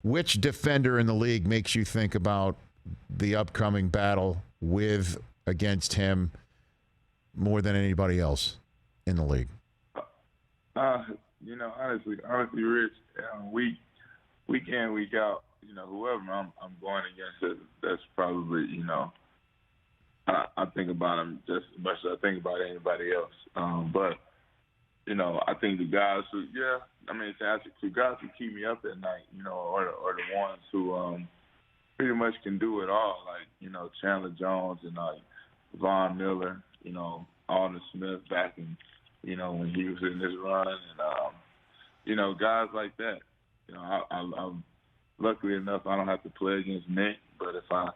which defender in the league makes you think about the upcoming battle against him more than anybody else in the league? Honestly, Rich, week in, week out, whoever I'm going against, that's probably, I think about him just as much as I think about anybody else. But I think the guys who, to answer, the guys who keep me up at night, are the ones who pretty much can do it all, like, Chandler Jones and Von Miller, Alden Smith back in, when he was in his run, and guys like that. I'm luckily enough I don't have to play against Nick, but if I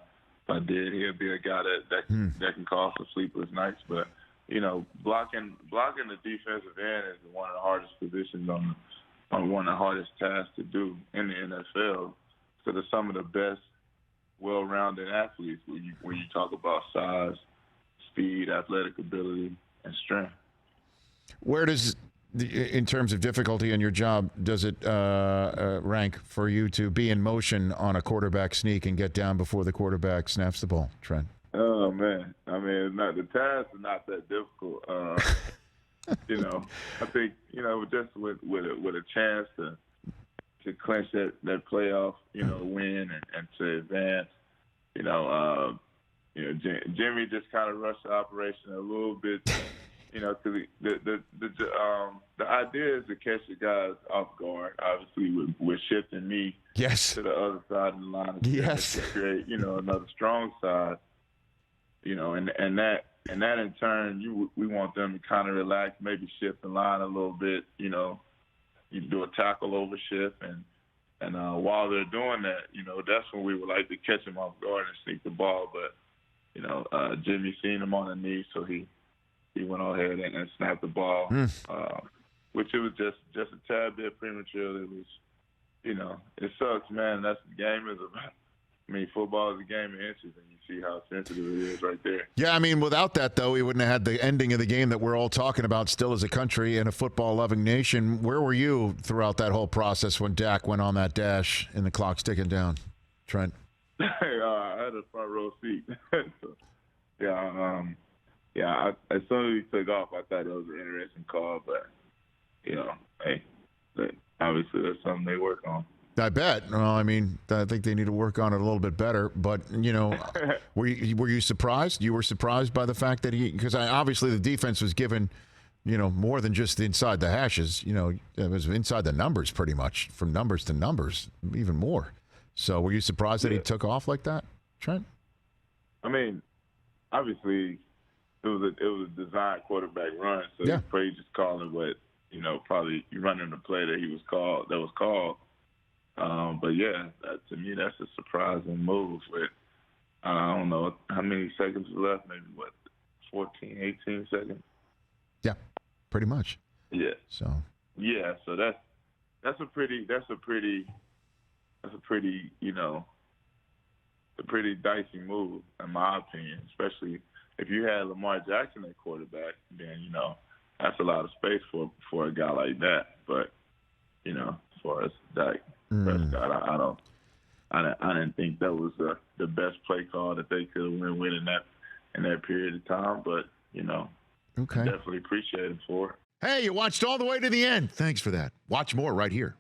did, he'll be a guy that can cause some sleepless nights. But blocking the defensive end is one of the hardest positions on one of the hardest tasks to do in the NFL. So there's some of the best well-rounded athletes when you talk about size, speed, athletic ability, and strength. Where does, in terms of difficulty in your job, does it rank for you to be in motion on a quarterback sneak and get down before the quarterback snaps the ball, Trent? Oh, man. The task is not that difficult. I think, just with a chance to clinch that playoff, win and to advance, Jimmy just kind of rushed the operation a little bit. The idea is to catch the guys off guard. Obviously, we're shifting me to the other side of the line to create, another strong side. And that in turn, we want them to kind of relax, maybe shift the line a little bit. You do a tackle over shift, and while they're doing that, that's when we would like to catch them off guard and sneak the ball. But Jimmy seen him on the knee, so he went ahead and snapped the ball, which it was just a tad bit premature. It was, it sucks, man. That's what the game is about. Football is a game of inches, and you see how sensitive it is right there. Yeah, without that, though, we wouldn't have had the ending of the game that we're all talking about still as a country and a football-loving nation. Where were you throughout that whole process when Dak went on that dash and the clock's ticking down, Trent? I had a front row seat. As soon as he took off, I thought it was an interesting call, but, obviously that's something they work on. I bet. Well, I think they need to work on it a little bit better. But, were you surprised? You were surprised by the fact that because obviously the defense was given, more than just inside the hashes. It was inside the numbers pretty much, from numbers to numbers, even more. So were you surprised that he took off like that, Trent? Obviously it was a designed quarterback run, so he's probably just calling what, probably running the play that was called. But to me, that's a surprising move. With I don't know how many seconds left, maybe 14, 18 seconds. Yeah, pretty much. Yeah. So that's a pretty dicey move in my opinion. Especially if you had Lamar Jackson at quarterback, then that's a lot of space for a guy like that. But as far as Dak Prescott, I didn't think that was the best play call that they could have win in that period of time. But definitely appreciate it for it. Hey, you watched all the way to the end. Thanks for that. Watch more right here.